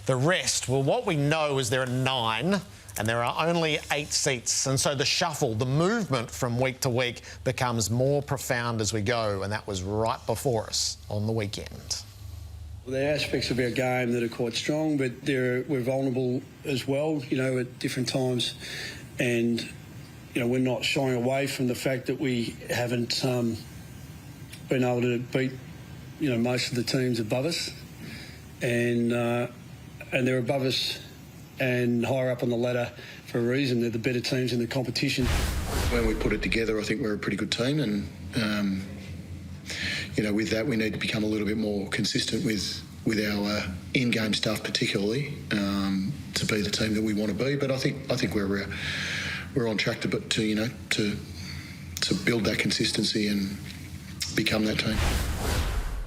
The rest, well, what we know is there are 9 and there are only 8 seats. And so the shuffle, the movement from week to week becomes more profound as we go. And that was right before us on the weekend. There are aspects of our game that are quite strong, but we're vulnerable as well, you know, at different times. And, you know, we're not shying away from the fact that we haven't been able to beat, you know, most of the teams above us. And they're above us and higher up on the ladder for a reason. They're the better teams in the competition. When we put it together, I think we're a pretty good team, and you know, with that we need to become a little bit more consistent with our in-game stuff, particularly to be the team that we want to be. But I think we're on track to build that consistency and become that team.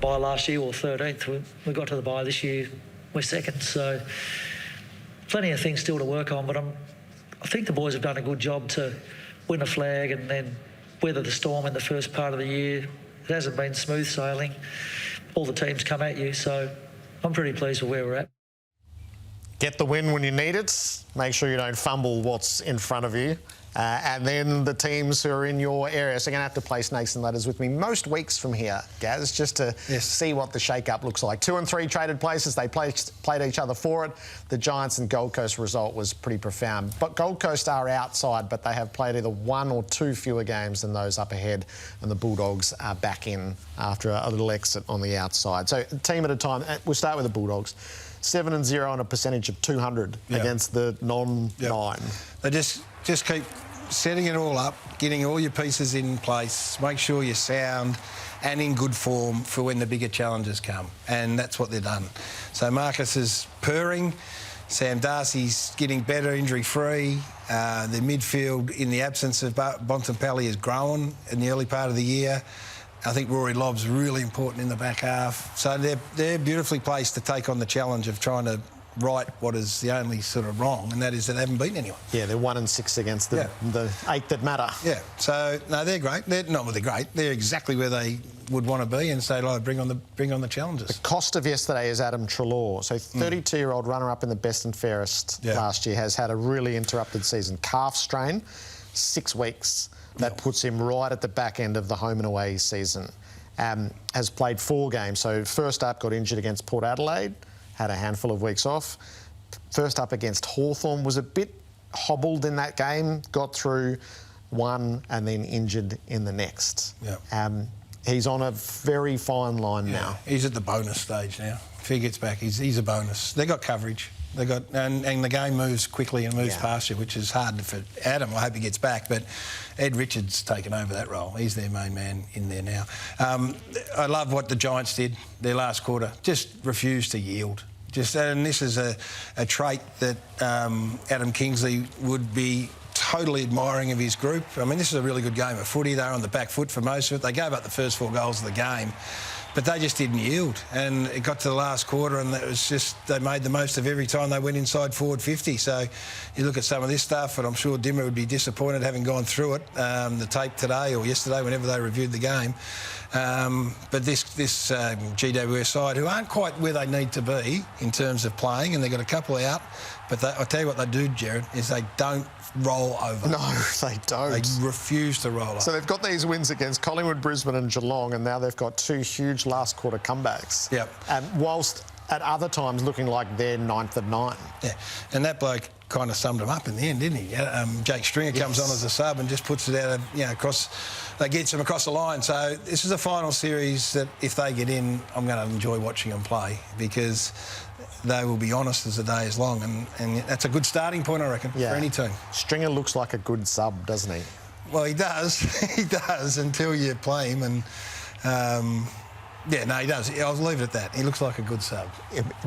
Bye last year, or 13th. We got to the bye this year. We're second, so plenty of things still to work on. But I think the boys have done a good job to win a flag and then weather the storm in the first part of the year. It hasn't been smooth sailing. All the teams come at you, so I'm pretty pleased with where we're at. Get the win when you need it. Make sure you don't fumble what's in front of you. And then the teams who are in your area. So you're going to have to play snakes and ladders with me most weeks from here, Gaz, just to see what the shake-up looks like. 2 and 3 traded places. They played each other for it. The Giants and Gold Coast result was pretty profound. But Gold Coast are outside, but they have played either 1 or 2 fewer games than those up ahead. And the Bulldogs are back in after a little exit on the outside. So team at a time. We'll start with the Bulldogs. 7 and 0 on a percentage of 200 against the non-9. They just keep setting it all up, getting all your pieces in place, make sure you're sound and in good form for when the bigger challenges come. And that's what they've done. So Marcus is purring. Sam Darcy's getting better, injury-free. The midfield, in the absence of Bontempelli, is growing in the early part of the year. I think Rory Lobb's really important in the back half. So they're beautifully placed to take on the challenge of trying to right what is the only sort of wrong, and that is that they haven't beaten anyone. Yeah, they're 1 and 6 against the 8 that matter. Yeah, so no, they're great. They're great. They're exactly where they would want to be, and so like, bring on the challenges. The cost of yesterday is Adam Treloar. So 32-year-old runner-up in the best and fairest last year has had a really interrupted season. Calf strain, 6 weeks. That puts him right at the back end of the home and away season. Has played 4 games. So first up, got injured against Port Adelaide. Had a handful of weeks off. First up against Hawthorn, was a bit hobbled in that game, got through 1 and then injured in the next. He's on a very fine line now. He's at the bonus stage now. If he gets back, he's a bonus. They got coverage. They got and the game moves quickly and moves past you, which is hard for Adam. I hope he gets back, but Ed Richards taken over that role. He's their main man in there now. I love what the Giants did their last quarter. Just refused to yield. And this is a trait that Adam Kingsley would be totally admiring of his group. I mean, this is a really good game of footy. They were on the back foot for most of it. They gave up the first 4 goals of the game, but they just didn't yield. And it got to the last quarter, and it was just they made the most of every time they went inside forward 50. So you look at some of this stuff, and I'm sure Dimmer would be disappointed having gone through it, the tape today or yesterday, whenever they reviewed the game. But this GWS side, who aren't quite where they need to be in terms of playing, and they've got a couple out, but I'll tell you what they do, Jared, is they don't roll over. No, they don't. They refuse to roll over. So they've got these wins against Collingwood, Brisbane and Geelong, and now they've got 2 huge last quarter comebacks. Whilst at other times looking like they're 9th of 9. Yeah, and that bloke kind of summed them up in the end, didn't he? Jake Stringer comes on as a sub and just puts it out, across. They gets them across the line. So this is a final series that, if they get in, I'm going to enjoy watching them play, because they will be honest as the day is long, and that's a good starting point, I reckon, for any team. Stringer looks like a good sub, doesn't he? Well, he does. He does, until you play him, and yeah, no, he does. I'll leave it at that. He looks like a good sub.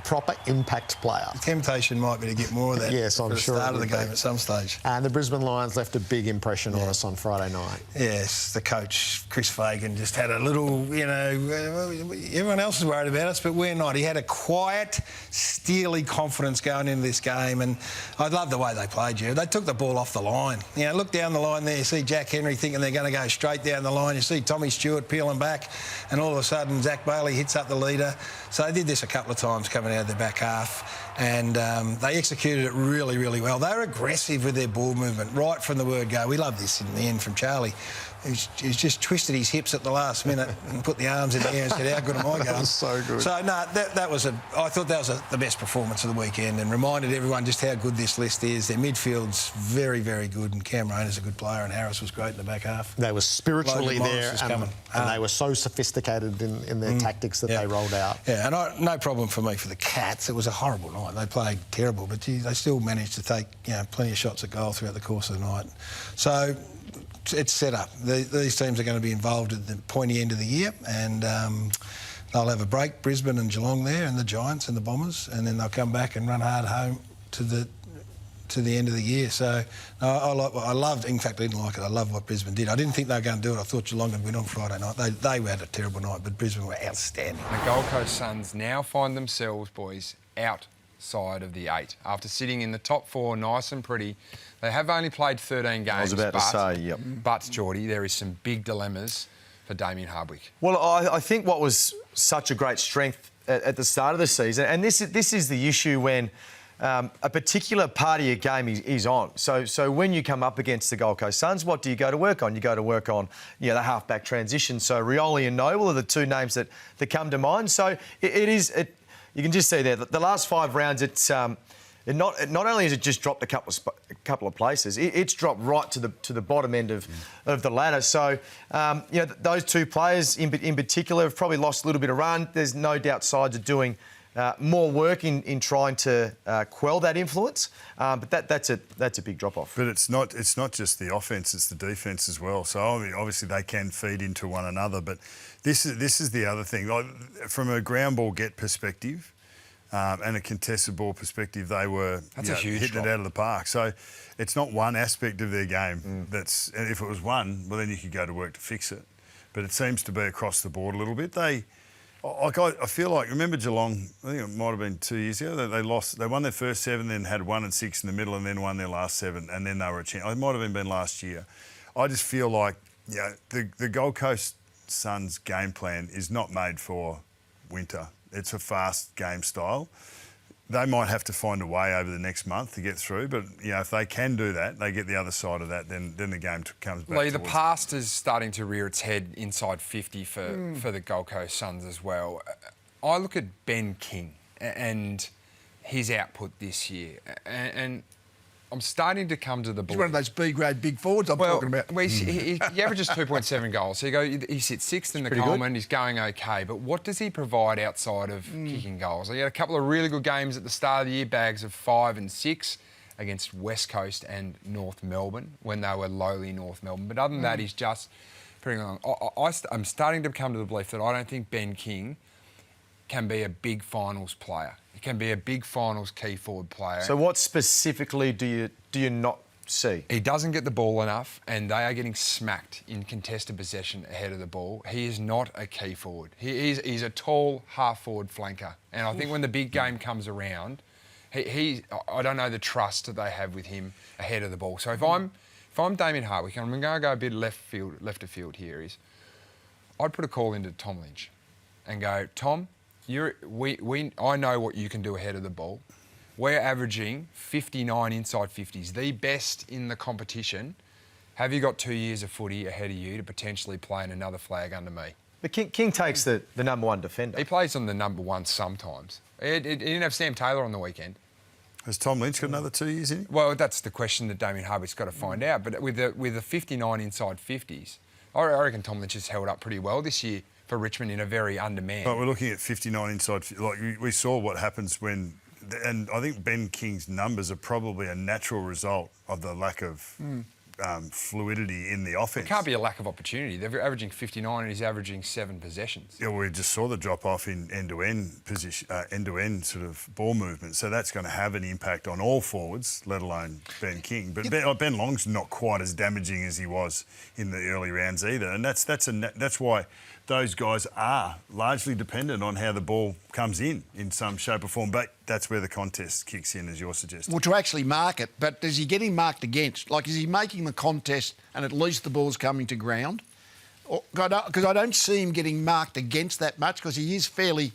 Proper impact player. The temptation might be to get more of that yes, I'm sure. At the start of the game at some stage. And the Brisbane Lions left a big impression on us on Friday night. Yes, the coach, Chris Fagan, just had a little, everyone else is worried about us, but we're not. He had a quiet, steely confidence going into this game, and I love the way they played, Jared. They took the ball off the line. Look down the line there, you see Jack Henry thinking they're going to go straight down the line. You see Tommy Stewart peeling back, and all of a sudden Zach Bailey hits up the leader. So they did this a couple of times coming out of their back half. And they executed it really, really well. They were aggressive with their ball movement right from the word go. We love this in the end from Charlie. He's just twisted his hips at the last minute and put the arms in the air and said, how good am I going? That's so good. So, no, I thought that was the best performance of the weekend and reminded everyone just how good this list is. Their midfield's very, very good, and Cam Rayner's a good player, and Harris was great in the back half. They were spiritually there, and they were so sophisticated in their tactics that they rolled out. Yeah, and no problem for me for the Cats. It was a horrible night. They played terrible, but they still managed to take plenty of shots at goal throughout the course of the night. So it's set up. These teams are going to be involved at the pointy end of the year, and they'll have a break, Brisbane and Geelong there, and the Giants and the Bombers, and then they'll come back and run hard home to the end of the year. So I loved, in fact, I didn't like it. I loved what Brisbane did. I didn't think they were going to do it. I thought Geelong would win on Friday night. They had a terrible night, but Brisbane were outstanding. The Gold Coast Suns now find themselves, boys, outside of the 8. After sitting in the top 4 nice and pretty, they have only played 13 games. I was about to say, yep. But, Geordie, there is some big dilemmas for Damien Hardwick. Well, I think what was such a great strength at the start of the season, and this is the issue when a particular part of your game is on. So when you come up against the Gold Coast Suns, what do you go to work on? You go to work on the half-back transition. So Rioli and Noble are the two names that come to mind. So you can just see there that the last 5 rounds, not only has it just dropped a couple of places, it's dropped right to the bottom end of the ladder. So those two players in particular have probably lost a little bit of run. There's no doubt sides are doing more work in trying to quell that influence, but that's a big drop off. But it's not just the offence; it's the defence as well. So obviously they can feed into one another. But this is the other thing. Like, from a ground ball get perspective and a contested ball perspective, they were hitting it out of the park. So it's not one aspect of their game that's. And if it was one, well, then you could go to work to fix it. But it seems to be across the board a little bit. I feel like, remember Geelong, I think it might have been 2 years ago, they won their first 7, then had 1 and 6 in the middle, and then won their last 7, and then they were a champ. It might have even been last year. I just feel like the Gold Coast Suns game plan is not made for winter. It's a fast game style. They might have to find a way over the next month to get through, but if they can do that, they get the other side of that, then the game comes back. Lee, the past is starting to rear its head inside 50 for the Gold Coast Suns as well. I look at Ben King and his output this year, and I'm starting to come to the belief. He's one of those B-grade big forwards I'm talking about. He averages 2.7 goals. So he sits 6th in the Coleman. He's going okay. But what does he provide outside of kicking goals? He had a couple of really good games at the start of the year, bags of 5 and 6 against West Coast and North Melbourne when they were lowly North Melbourne. But other than that, he's just pretty long. I'm starting to come to the belief that I don't think Ben King can be a big finals player. He can be a big finals key forward player. So what specifically do you not see? He doesn't get the ball enough, and they are getting smacked in contested possession ahead of the ball. He is not a key forward. He's a tall half-forward flanker. And I think when the big game comes around, I don't know the trust that they have with him ahead of the ball. So if I'm Damien Hardwick, and I'm going to go a bit left of field here, I'd put a call into Tom Lynch and go, Tom, I know what you can do ahead of the ball. We're averaging 59 inside 50s, the best in the competition. Have you got 2 years of footy ahead of you to potentially play in another flag under me? But King takes the number 1 defender. He plays on the number 1 sometimes. He didn't have Sam Taylor on the weekend. Has Tom Lynch got another 2 years in him? Well, that's the question that Damien Hardwick's got to find out. But with the 59 inside 50s, I reckon Tom Lynch has held up pretty well this year for Richmond in a very undermanned. But we're looking at 59 inside. Like we saw what happens when, and I think Ben King's numbers are probably a natural result of the lack of fluidity in the offence. It can't be a lack of opportunity. They're averaging 59 and he's averaging 7 possessions. Yeah, we just saw the drop off in end-to-end position, end-to-end sort of ball movement. So that's going to have an impact on all forwards, let alone Ben King. But Ben Long's not quite as damaging as he was in the early rounds either, and that's why those guys are largely dependent on how the ball comes in some shape or form. But that's where the contest kicks in, as you're suggesting. Well, to actually mark it, but is he getting marked against? Like, is he making the contest and at least the ball's coming to ground? Because I don't see him getting marked against that much because he is fairly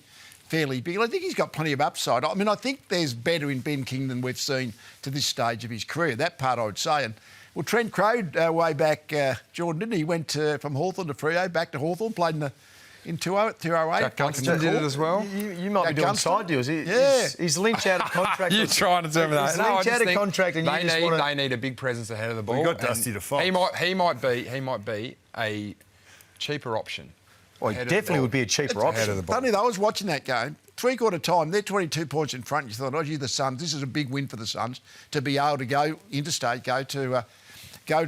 fairly big. I think he's got plenty of upside. I mean, I think there's better in Ben King than we've seen to this stage of his career. That part I would say. And well, Trent Crowe way back, Jordan, didn't he? He went from Hawthorn to Freo, back to Hawthorn, played in 208. Jack Gunston did it as well. You might be doing Gunston? side deals. Yeah. He's Lynch out of contract. You're trying to tell me that. He's Lynch out of contract, and they need a big presence ahead of the ball. We got Dusty to Fox. He might be a cheaper option. Well, he definitely would be a cheaper option. Of the ball. Funny though, I was watching that game. 3/4 time, they're 22 points in front. You thought, oh, gee, the Suns, this is a big win for the Suns to be able to go interstate, go to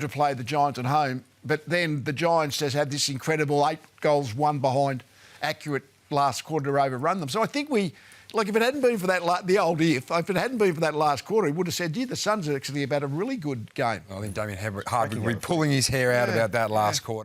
play the Giants at home. But then the Giants just had this incredible 8 goals, 1 behind, accurate last quarter to overrun them. So I think if it hadn't been for that, if it hadn't been for that last quarter, he would have said, gee, the Suns are actually about a really good game. I think Damien Hardwick would be pulling his hair out about that last quarter.